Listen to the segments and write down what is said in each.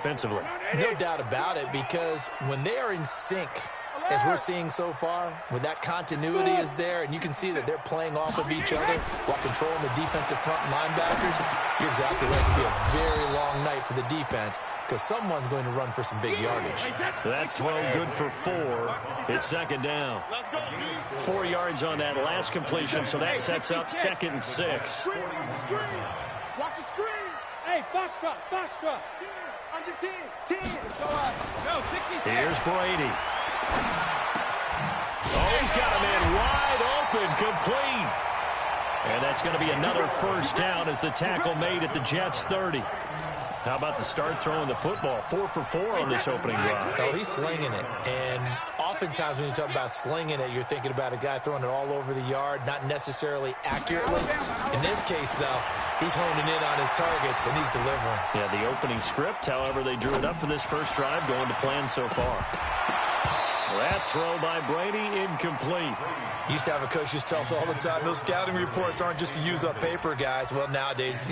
defensively. No doubt about it, because when they are in sync, as we're seeing so far, when that continuity is there, and you can see that they're playing off of each other while controlling the defensive front linebackers, you're exactly right. It could be a very long night for the defense because someone's going to run for some big yardage. That throw good for 4. It's second down. 4 yards on that last completion, so that sets up 2nd and 6. Watch the screen. Hey, Foxtrot. Under 10. Go up. No, 60. Here's Brady. Oh, he's got a man wide open, complete. And that's going to be another first down as the tackle made at the Jets' 30. How about the start throwing the football? 4 for 4 on this opening drive. Oh, he's slinging it. And oftentimes when you talk about slinging it, you're thinking about a guy throwing it all over the yard, not necessarily accurately. In this case, though, he's honing in on his targets, and he's delivering. Yeah, the opening script, however, they drew it up for this first drive, going to plan so far. That throw by Brady, incomplete. Used to have a coach just tell us all the time, those scouting reports aren't just to use up paper, guys. Well, nowadays,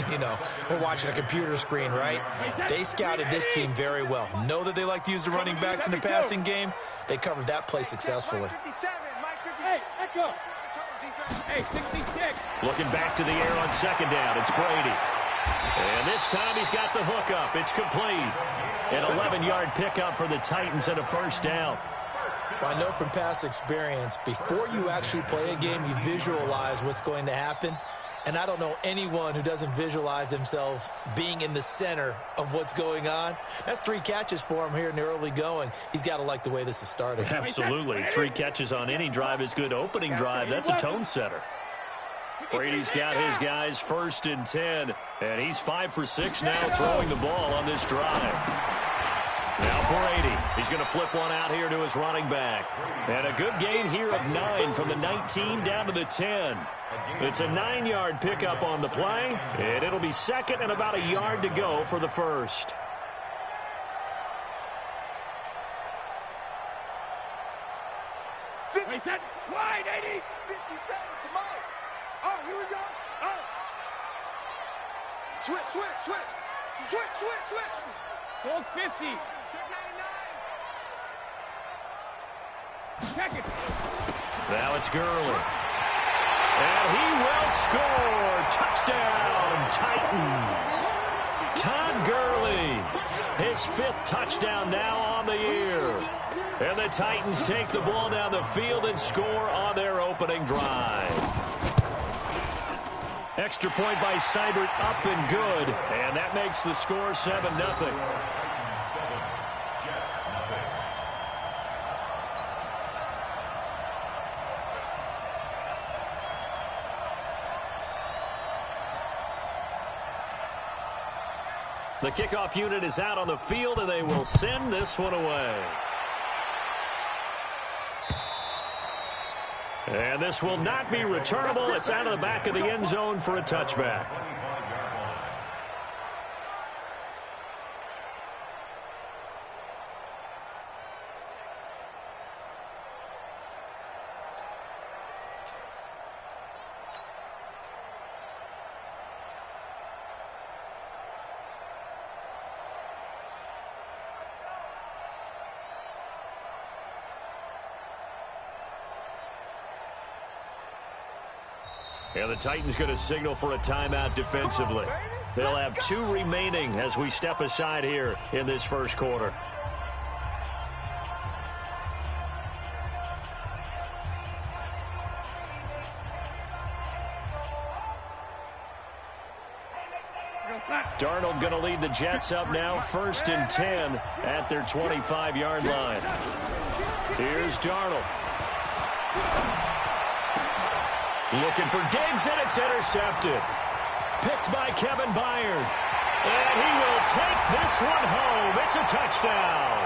we're watching a computer screen, right? They scouted this team very well. Know that they like to use the running backs in the passing game. They covered that play successfully. Hey, Echo. Hey, 66. Looking back to the air on second down. It's Brady. And this time he's got the hook up. It's complete. An 11-yard pickup for the Titans and a first down. Well, I know from past experience, before you actually play a game, you visualize what's going to happen. And I don't know anyone who doesn't visualize themselves being in the center of what's going on. That's 3 catches for him here in the early going. He's got to like the way this is starting. Absolutely. 3 catches on any drive is good. Opening drive, that's a tone setter. Brady's got his guys 1st and 10. And he's 5 for 6 now throwing the ball on this drive. Now Brady, he's going to flip one out here to his running back. And a good gain here of 9 from the 19 down to the 10. It's a 9-yard pickup on the play, and it'll be 2nd and about a yard to go for the first. Wait, that wide, 80. 57, come on. Oh, here we go. Oh. Switch. Hold 50. Check it. Now it's Gurley. And he will score. Touchdown, Titans. Todd Gurley, his 5th touchdown now on the year. And the Titans take the ball down the field and score on their opening drive. Extra point by Seibert, up and good. And that makes the score 7-0. The kickoff unit is out on the field, and they will send this one away. And this will not be returnable. It's out of the back of the end zone for a touchback. And the Titans going to signal for a timeout defensively. They'll have 2 remaining as we step aside here in this first quarter. Darnold going to lead the Jets up now, 1st and 10 at their 25-yard line. Here's Darnold. Looking for Diggs, and it's intercepted. Picked by Kevin Byard. And he will take this one home. It's a touchdown.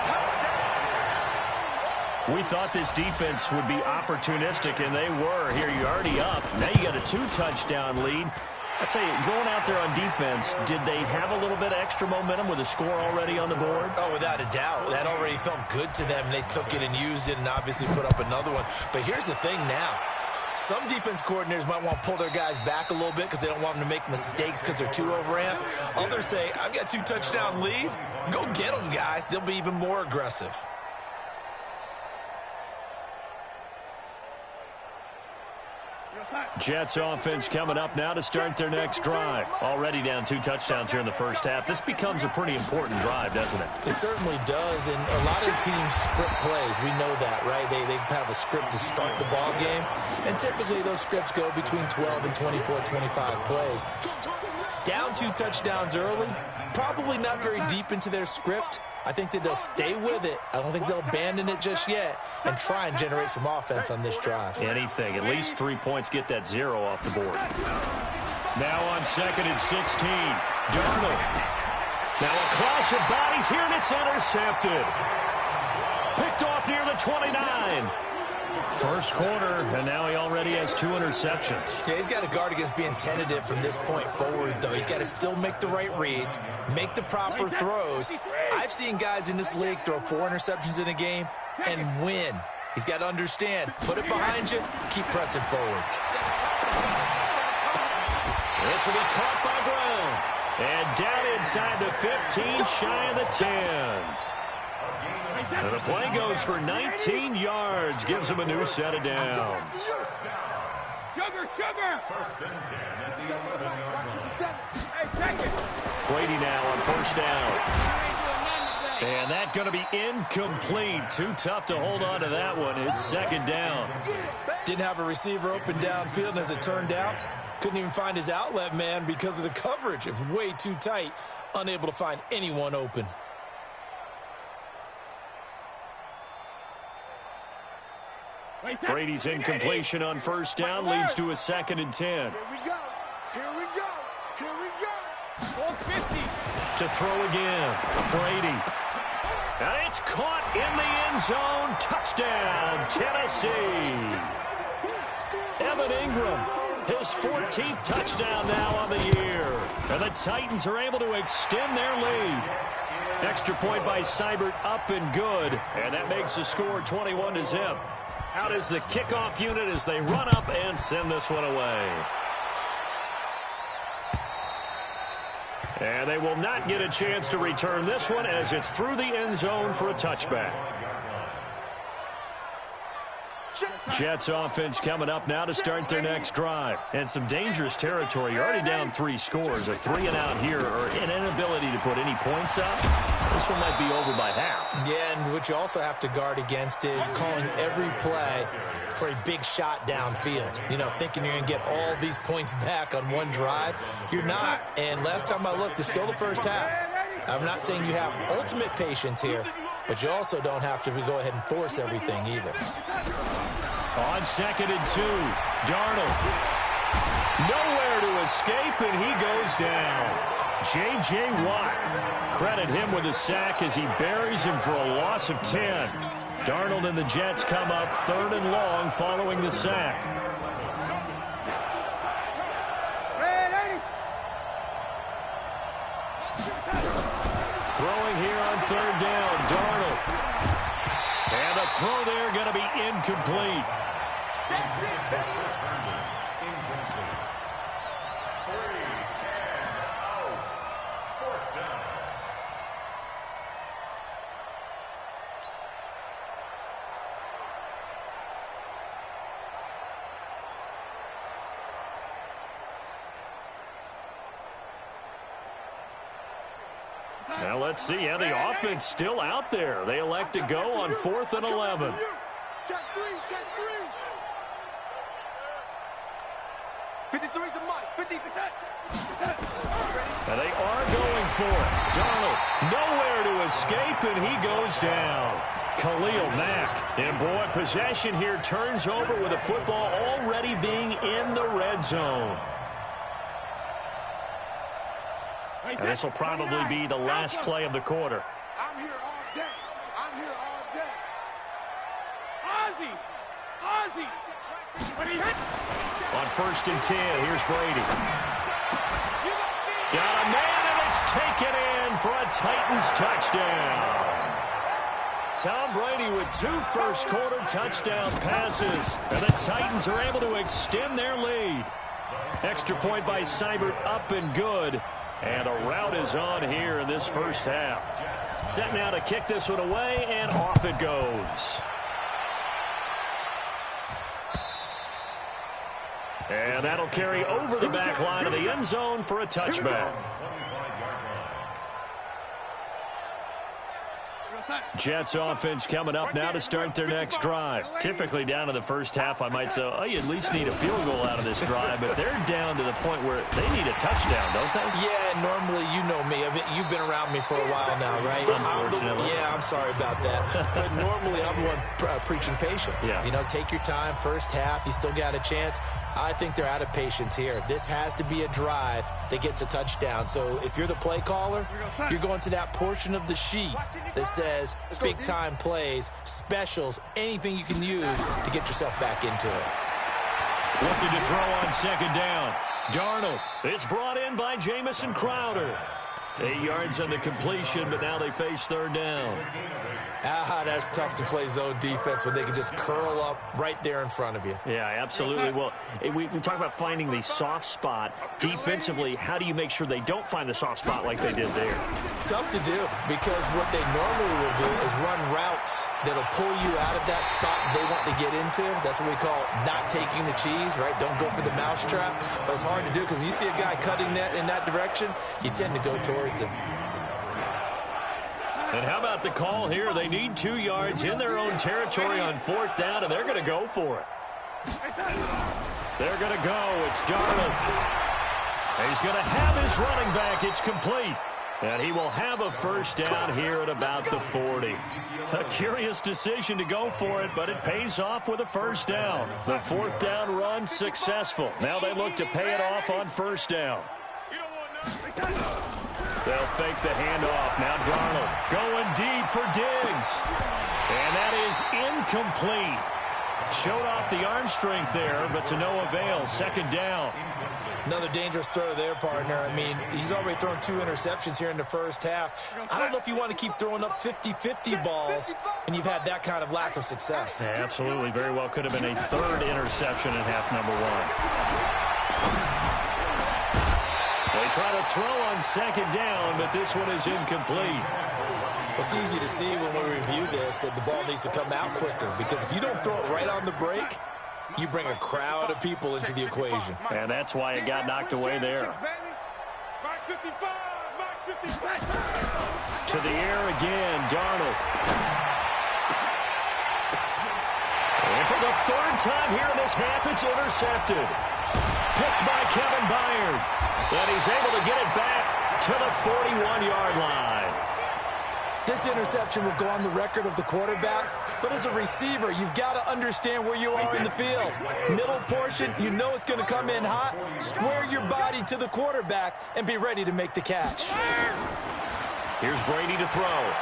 We thought this defense would be opportunistic, and they were. Here, you're already up. Now you got a 2-touchdown lead. I tell you, going out there on defense, did they have a little bit of extra momentum with a score already on the board? Oh, without a doubt. That already felt good to them. They took it and used it and obviously put up another one. But here's the thing now. Some defense coordinators might want to pull their guys back a little bit because they don't want them to make mistakes because they're too overamped. Others say, I've got 2-touchdown lead. Go get them, guys. They'll be even more aggressive. Jets offense coming up now to start their next drive. Already down 2 touchdowns here in the first half. This becomes a pretty important drive, doesn't it? It certainly does, and a lot of the teams script plays. We know that, right? They have a script to start the ball game, and typically those scripts go between 12 and 24, 25 plays. Down 2 touchdowns early, probably not very deep into their script. I think that they'll stay with it. I don't think they'll abandon it just yet and try and generate some offense on this drive. Anything. At least 3 points, get that 0 off the board. Now on 2nd and 16. Darnold. Now a clash of bodies here, and it's intercepted. Picked off near the 29. First quarter, and now he already has 2 interceptions. Yeah, he's got to guard against being tentative from this point forward, though. He's got to still make the right reads, make the proper throws. I've seen guys in this league throw 4 interceptions in a game and win. He's got to understand, put it behind you, keep pressing forward. This will be caught by Brown. And down inside the 15, shy of the 10. And the play goes for 19 yards, gives him a new set of downs. Sugar! First and 10 at the 11-yard line. Brady now on first down. And that's going to be incomplete. Too tough to hold on to that one. It's 2nd down. Didn't have a receiver open downfield, and as it turned out, couldn't even find his outlet man because of the coverage. It was way too tight, unable to find anyone open. Brady's incompletion on first down leads to a 2nd and 10. Here we go. 450. To throw again. Brady. And it's caught in the end zone. Touchdown, Tennessee. Evan Ingram, his 14th touchdown now on the year. And the Titans are able to extend their lead. Extra point by Seibert, up and good. And that makes the score 21-0. Out is the kickoff unit as they run up and send this one away. And they will not get a chance to return this one as it's through the end zone for a touchback. Jets offense coming up now to start their next drive. And some dangerous territory. You're already down 3 scores. A 3-and-out here or an inability to put any points up. This one might be over by half. Yeah, and what you also have to guard against is calling every play for a big shot downfield. You know, thinking you're going to get all these points back on one drive. You're not. And last time I looked, it's still the first half. I'm not saying you have ultimate patience here, but you also don't have to go ahead and force everything either. On 2nd and 2, Darnold. Nowhere to escape, and he goes down. J.J. Watt. Credit him with a sack as he buries him for a loss of 10. Darnold and the Jets come up 3rd and long following the sack. Throwing here on 3rd down, Darnold. And the throw there going to be incomplete. Now let's see how the offense still out there. They elect to go on 4th and 11. Check 3. 53's the mic. 50%. And they are going for it. Darnold, nowhere to escape, and he goes down. Khalil Mack. And boy, possession here turns over with the football already being in the red zone. And this will probably be the last play of the quarter. I'm here all day. Ozzy. On 1st and 10, here's Brady. Got a man, and it's taken in for a Titans touchdown. Tom Brady with 2 first-quarter touchdown passes. And the Titans are able to extend their lead. Extra point by Seibert, up and good. And a rout is on here in this first half. Set now to kick this one away, and off it goes. And that'll carry over the back line of the end zone for a touchback. Jets offense coming up now to start their next drive. Typically down to the first half, I might say, oh, you at least need a field goal out of this drive, but they're down to the point where they need a touchdown, don't they? Yeah, normally, you know me. I mean, you've been around me for a while now, right? Unfortunately. I'm sorry about that. But normally, I'm the one preaching patience. Yeah. You know, take your time, first half, you still got a chance. I think they're out of patience here. This has to be a drive that gets a touchdown. So if you're the play caller, you're going to that portion of the sheet that says big-time plays, specials, anything you can use to get yourself back into it. Looking to throw on second down. Darnold. It's brought in by Jamison Crowder. 8 yards on the completion, but now they face third down. That's tough to play zone defense when they can just curl up right there in front of you. Yeah, absolutely. Well, we talk about finding the soft spot. Defensively, how do you make sure they don't find the soft spot like they did there? Tough to do, because what they normally will do is run routes that'll pull you out of that spot they want to get into. That's what we call not taking the cheese, right? Don't go for the mousetrap. But it's hard to do because when you see a guy cutting that in that direction, you tend to go towards it. And how about the call here? They need 2 yards in their own territory on fourth down, and they're going to go for it. They're going to go. It's Darnold. He's going to have his running back. It's complete. And he will have a first down here at about the 40. A curious decision to go for it, but it pays off with a first down. The fourth down run successful. Now they look to pay it off on first down. They'll fake the handoff. Now Darnold going deep for Diggs. And that is incomplete. Showed off the arm strength there, but to no avail. Second down. Another dangerous throw there, partner. I mean, he's already thrown 2 interceptions here in the first half. I don't know if you want to keep throwing up 50-50 balls when you've had that kind of lack of success. Yeah, absolutely. Very well could have been a third interception in half number 1. They try to throw on second down, but this one is incomplete. It's easy to see when we review this that the ball needs to come out quicker, because if you don't throw it right on the break, you bring a crowd of people into the equation. And that's why it got knocked away there. To the air again, Darnold. And for the third time here in this half, it's intercepted. Picked by Kevin Byard. And he's able to get it back to the 41-yard line. This interception will go on the record of the quarterback, but as a receiver, you've got to understand where you are in the field. Middle portion, you know it's going to come in hot. Square your body to the quarterback and be ready to make the catch. Here's Brady to throw.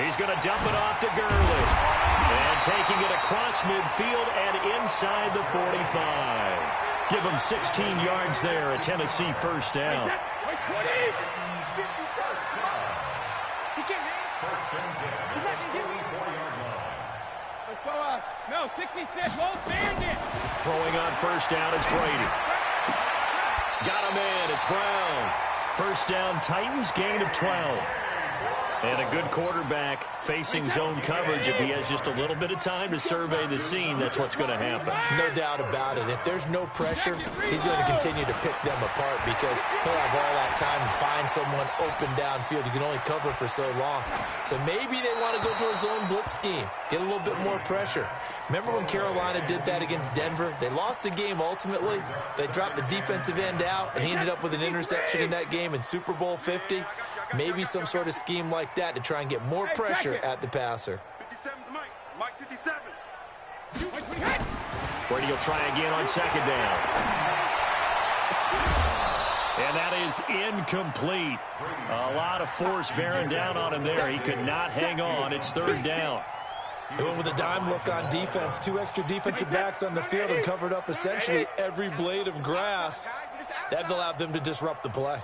He's going to dump it off to Gurley. And taking it across midfield and inside the 45. Give him 16 yards there, a Tennessee first down. No, 66, won't stand it. Throwing on first down is Brady. Got him in, it's Brown. First down, Titans, gain of 12. And a good quarterback facing zone coverage. If he has just a little bit of time to survey the scene, that's what's going to happen. No doubt about it. If there's no pressure, he's going to continue to pick them apart because he'll have all that time to find someone open downfield. You can only cover for so long. So maybe they want to go to a zone blitz scheme, get a little bit more pressure. Remember when Carolina did that against Denver? They lost the game ultimately. They dropped the defensive end out, and he ended up with an interception in that game in Super Bowl 50. Maybe some sort of scheme like that to try and get more pressure at the passer. 57's Mike 57. Brady will try again on second down. And that is incomplete. A lot of force bearing down on him there. He could not hang on. It's third down. They went with a dime look on defense. 2 extra defensive backs on the field and covered up essentially every blade of grass. That allowed them to disrupt the play.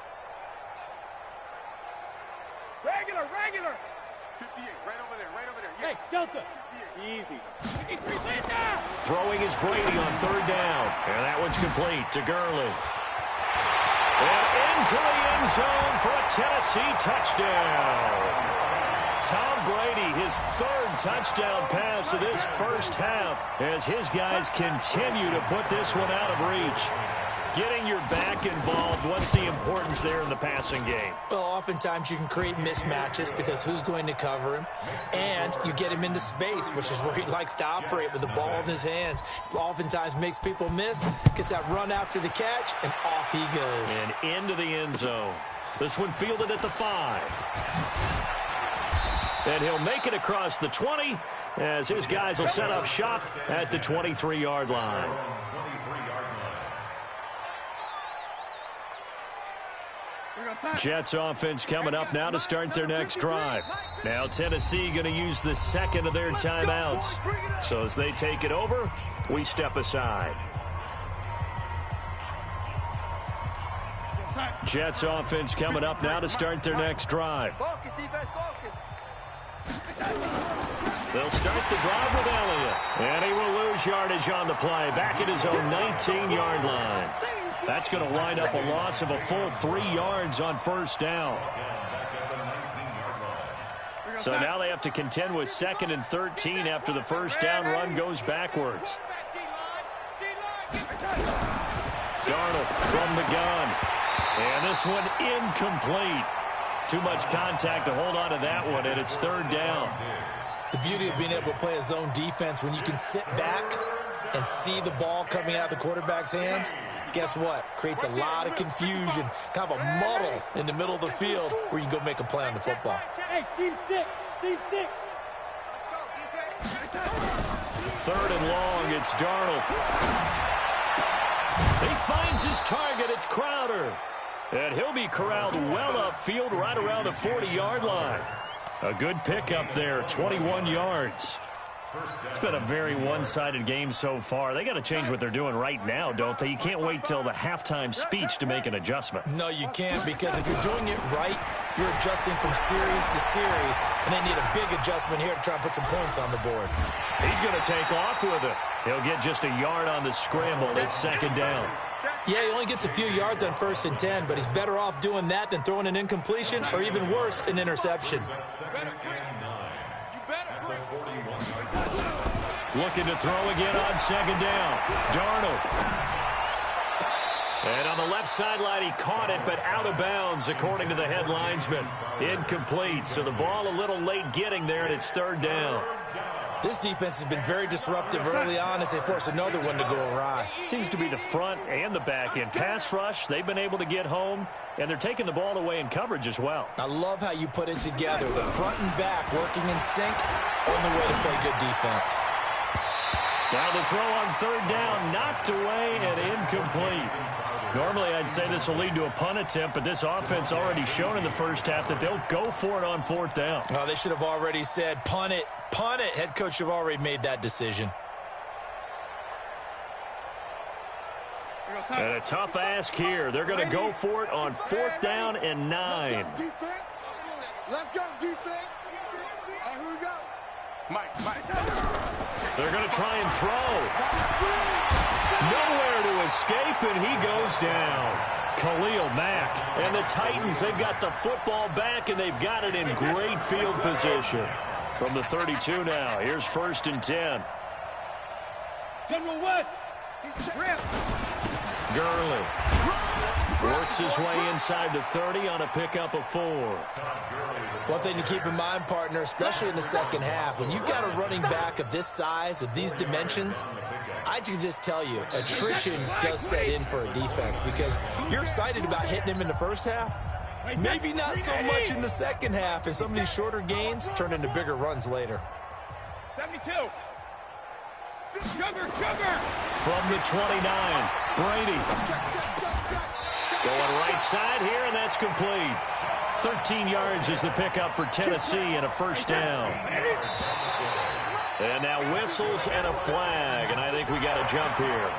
Regular. 58, right over there. Hey, Delta. Easy. Throwing is Brady on third down. And that one's complete to Gurley. And into the end zone for a Tennessee touchdown. Tom Brady, his third touchdown pass of this first half as his guys continue to put this one out of reach. Getting your back involved, what's the importance there in the passing game? Well, oftentimes you can create mismatches because who's going to cover him? And you get him into space, which is where he likes to operate with the ball in his hands. Oftentimes makes people miss, gets that run after the catch, and off he goes. And into the end zone. This one fielded at the 5. And he'll make it across the 20 as his guys will set up shop at the 23-yard line. Jets offense coming up now to start their next drive. Now Tennessee going to use the second of their timeouts. So as they take it over, we step aside. Jets offense coming up now to start their next drive. Focus, defense, focus. They'll start the drive with Elliott. And he will lose yardage on the play. Back at his own 19-yard line. That's going to wind up a loss of a full 3 yards on first down. So now they have to contend with 2nd and 13 after the first down run goes backwards. Darnold from the gun. And this one incomplete. Too much contact to hold on to that one, and it's 3rd down. The beauty of being able to play a zone defense when you can sit back and see the ball coming out of the quarterback's hands, guess what? Creates a lot of confusion, kind of a muddle in the middle of the field where you can go make a play on the football. Hey, seam 6. Seam 6. 3rd and long, it's Darnold. He finds his target, it's Crowder. And he'll be corralled well upfield right around the 40-yard line. A good pickup there, 21 yards. It's been a very one-sided game so far. They got to change what they're doing right now, don't they? You can't wait till the halftime speech to make an adjustment. No, you can't, because if you're doing it right, you're adjusting from series to series, and they need a big adjustment here to try and put some points on the board. He's going to take off with it. He'll get just a yard on the scramble. It's 2nd down. Yeah, he only gets a few yards on 1st and 10, but he's better off doing that than throwing an incompletion or even worse, an interception. Looking to throw again on 2nd down. Darnold. And on the left sideline, he caught it, but out of bounds, according to the head linesman. Incomplete, so the ball a little late getting there, and it's 3rd down. This defense has been very disruptive early on as they force another one to go awry. Seems to be the front and the back end. Pass rush, they've been able to get home, and they're taking the ball away in coverage as well. I love how you put it together. The front and back working in sync, only way to play good defense. Now the throw on 3rd down, knocked away and incomplete. Normally I'd say this will lead to a punt attempt, but this offense already shown in the first half that they'll go for it on 4th down. Oh, they should have already said, punt it, punt it. Head coach should have already made that decision. And a tough ask here. They're going to go for it on 4th down and 9. Let's go, defense. Let's go, defense. Here we go. Mike. They're going to try and throw. Nowhere to escape, and he goes down. Khalil Mack. And the Titans, they've got the football back, and they've got it in great field position. From the 32 now, here's 1st and 10. General West. He's ripped. Gurley works his way inside the 30 on a pickup of 4. One thing to keep in mind, partner, especially in the second half, when you've got a running back of this size, of these dimensions, I can just tell you, attrition does set in for a defense because you're excited about hitting him in the first half. Maybe not so much in the second half, and some of these shorter gains turn into bigger runs later. 72. Sugar. From the 29, Brady. Going right side here, and that's complete. 13 yards is the pickup for Tennessee and a 1st down. And now whistles and a flag, and I think we got a jump here.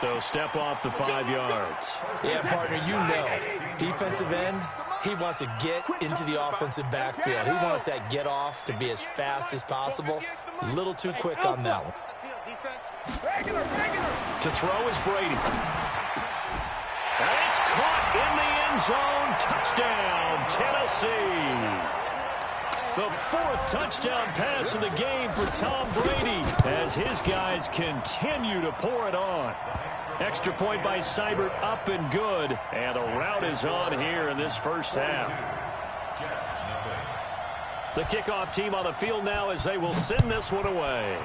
They'll step off the 5 yards. Yeah, partner, you know, defensive end, He wants to get into the offensive backfield. He wants that get off to be as fast as possible. A little too quick on that one. To throw is Brady. And it's caught in the end zone. Touchdown, Tennessee. The 4th touchdown pass of the game for Tom Brady as his guys continue to pour it on. Extra point by Seibert, up and good. And the rout is on here in this first half. The kickoff team on the field now as they will send this one away.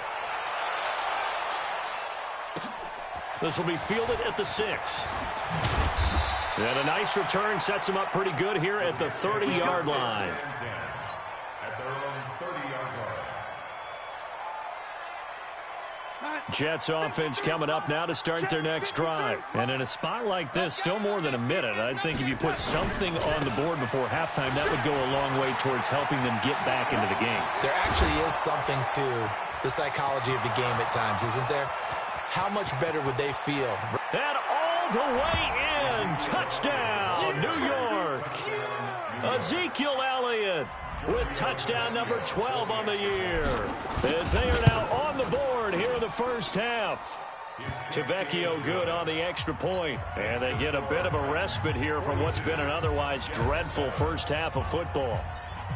This will be fielded at the 6. And a nice return sets him up pretty good here at the 30-yard line. Jets offense coming up now to start their next drive. And in a spot like this, still more than a minute, I think if you put something on the board before halftime, that would go a long way towards helping them get back into the game. There actually is something to the psychology of the game at times, isn't there? How much better would they feel? And all the way in. Touchdown, New York. Ezekiel Elliott with touchdown number 12 on the year, as they are now on the board here in the first half. Tavecchio good on the extra point, and they get a bit of a respite here from what's been an otherwise dreadful first half of football.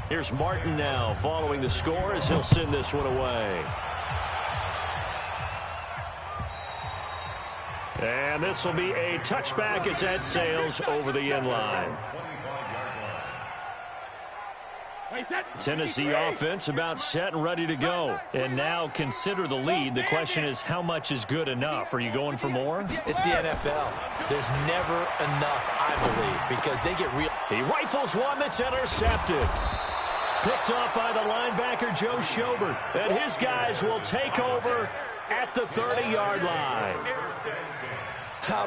Here's Martin now following the score as he'll send this one away. And this will be a touchback as that sails over the end line. Tennessee offense about set and ready to go. And now consider the lead. The question is, how much is good enough? Are you going for more? It's the NFL. There's never enough, I believe, because they get real. He rifles one that's intercepted. Picked up by the linebacker, Joe Schobert. And his guys will take over at the 30-yard line.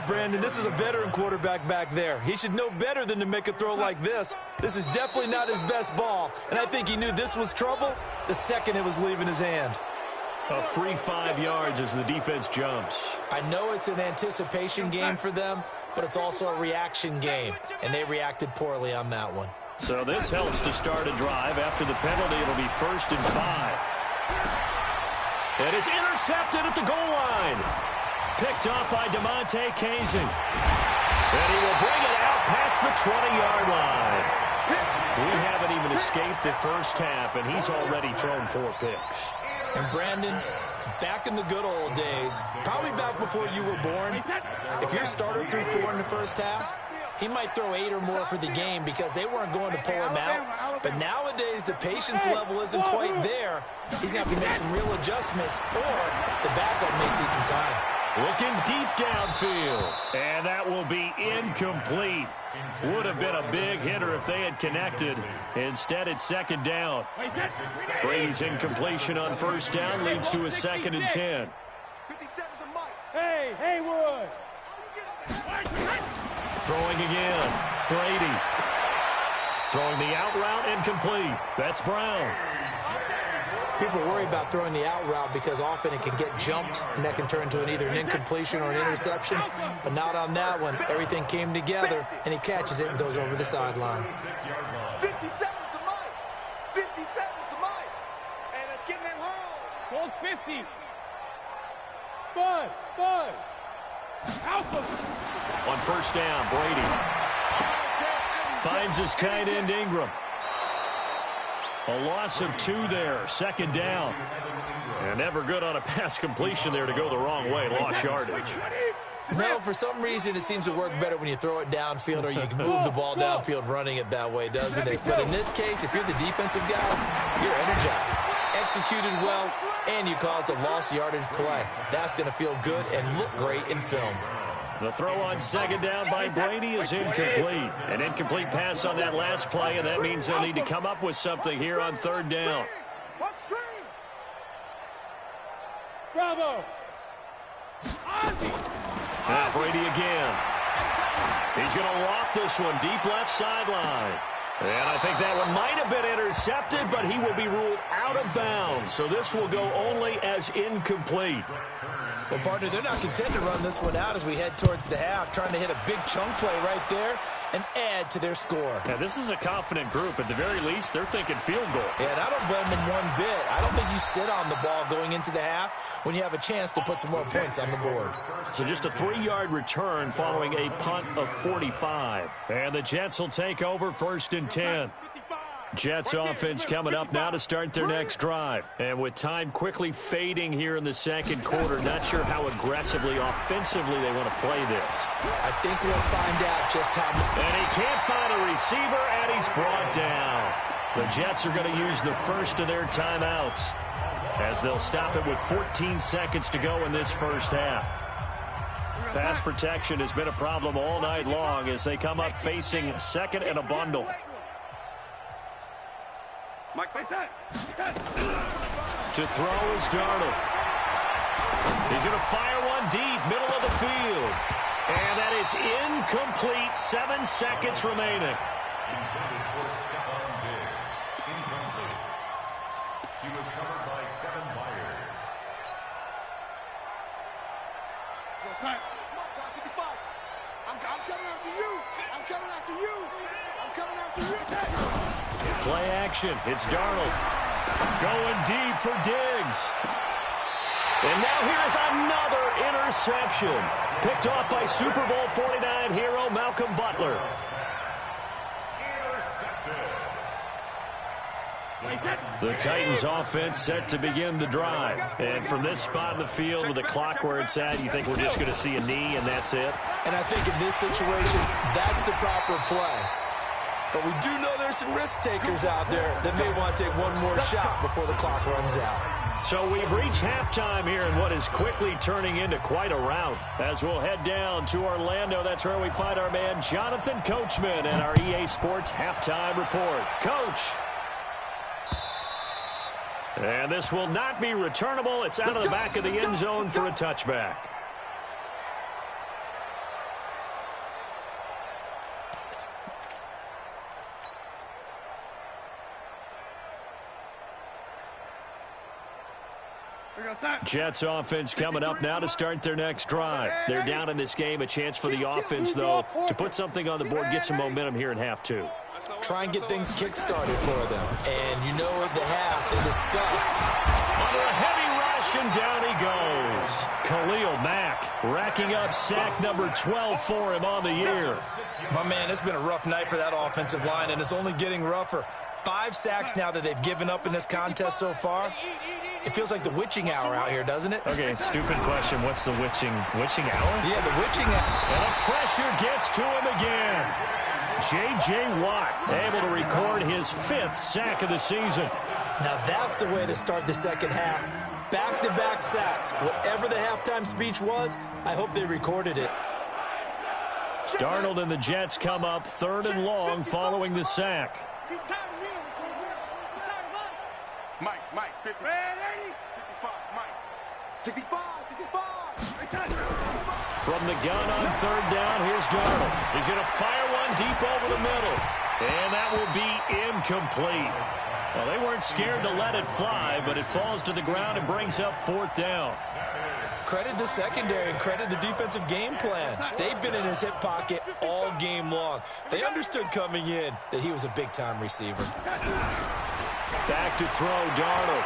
Brandon, this is a veteran quarterback back there. He should know better than to make a throw like this. This is definitely not his best ball, and I think he knew this was trouble the second it was leaving his hand. A free 5 yards as the defense jumps. I know it's an anticipation game for them, but it's also a reaction game, and they reacted poorly on that one. So this helps to start a drive. After the penalty, it'll be 1st and 5. And it's intercepted at the goal line. Picked up by DeMonte Casey. And he will bring it out past the 20-yard line. We haven't even escaped the first half, and he's already thrown 4 picks. And Brandon, back in the good old days, probably back before you were born, if your starter threw 4 in the first half, he might throw 8 or more for the game because they weren't going to pull him out. But nowadays, the patience level isn't quite there. He's going to have to make some real adjustments, or the backup may see some time. Looking deep downfield, and that will be incomplete. Would have been a big hitter if they had connected. Instead, it's 2nd down. Brady's incompletion on 1st down leads to a 2nd and 10. Hey, Haywood. Throwing again, Brady. Throwing the out route, incomplete. That's Brown. People worry about throwing the out route because often it can get jumped, and that can turn into either an incompletion or an interception. But not on that one. Everything came together, and he catches it and goes over the sideline. 50 seconds to Mike. 50 seconds to Mike. And it's getting them home. Gold 50. Buzz. Alpha. On 1st down, Brady finds his tight end Ingram. A loss of 2 there, 2nd down. And never good on a pass completion there to go the wrong way, lost yardage. No, for some reason it seems to work better when you throw it downfield or you can move the ball downfield running it that way, doesn't it? But in this case, if you're the defensive guys, you're energized, executed well, and you caused a lost yardage play. That's going to feel good and look great in film. The throw on 2nd down by Brady is incomplete. An incomplete pass on that last play, and that means they'll need to come up with something here on 3rd down. Bravo. Now Brady again. He's going to loft this one deep left sideline. And I think that one might have been intercepted, but he will be ruled out of bounds. So this will go only as incomplete. Well, partner, they're not content to run this one out as we head towards the half, trying to hit a big chunk play right there. and add to their score. Yeah, this is a confident group. At the very least, they're thinking field goal. Yeah, and I don't blame them one bit. I don't think you sit on the ball going into the half when you have a chance to put some more points on the board. So just a 3-yard return following a punt of 45. And the Jets will take over 1st and 10. Jets offense coming up now to start their next drive. And with time quickly fading here in the second quarter, not sure how aggressively, offensively they want to play this. I think we'll find out just how. And he can't find a receiver, and he's brought down. The Jets are going to use the first of their timeouts as they'll stop it with 14 seconds to go in this first half. Pass protection has been a problem all night long as they come up facing second and a bundle. Mike, face that. To throw is Darnold. He's going to fire one deep, middle of the field. And that is incomplete. 7 seconds remaining. He was covered by Kevin Byers. I'm coming after you. I'm coming after you. I'm coming after you. Play action. It's Darnold. Going deep for Diggs. And now here's another interception. Picked off by Super Bowl 49 hero Malcolm Butler. The Titans offense set to begin the drive. And from this spot in the field with the clock where it's at, you think we're just going to see a knee and that's it? And I think in this situation, that's the proper play. But we do know there's some risk takers out there that may want to take one more shot before the clock runs out. So we've reached halftime here in what is quickly turning into quite a rout. As we'll head down to Orlando, that's where we find our man Jonathan Coachman and our EA Sports Halftime Report. Coach. And this will not be returnable. It's out of the back of the end zone for a touchback. Jets offense coming up now to start their next drive. They're down in this game. A chance for the offense, though, to put something on the board, get some momentum here in half two. Try and get things kick-started for them. And you know at the half, they discussed. Under a heavy rush, and down he goes. Khalil Mack racking up sack number 12 for him on the year. My man, it's been a rough night for that offensive line, and it's only getting rougher. 5 sacks now that they've given up in this contest so far. It feels like the witching hour out here, doesn't it? Okay, stupid question. What's the witching hour? Yeah, the witching hour. And the pressure gets to him again. J.J. Watt able to record his 5th sack of the season. Now that's the way to start the second half. Back-to-back sacks. Whatever the halftime speech was, I hope they recorded it. Darnold and the Jets come up 3rd and long following the sack. He's tired of me. He's tired of us. Mike, 50. 55, Mike. 65. From the gun on 3rd down, here's Darnold. He's going to fire one deep over the middle. And that will be incomplete. Well, they weren't scared to let it fly, but it falls to the ground and brings up 4th down. Credit the secondary and credit the defensive game plan. They've been in his hip pocket all game long. They understood coming in that he was a big-time receiver. Back to throw, Darnold.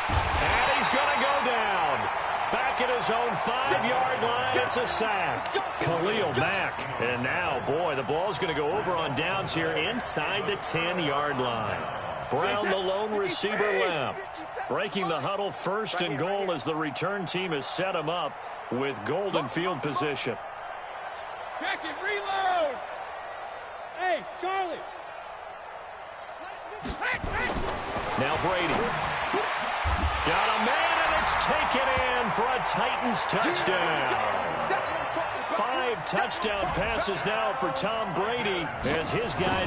And he's going to go down. Back at his own 5-yard line, it's a sack. Khalil Mack. And now, boy, the ball's going to go over on downs here inside the 10-yard line. Brown, the lone receiver, left. Breaking the huddle, 1st and goal as the return team has set him up with golden field position. Check it, reload. Hey, Charlie. Now Brady. Got a man, and it's taken in for a Titans touchdown. 5 touchdown passes now for Tom Brady as his guys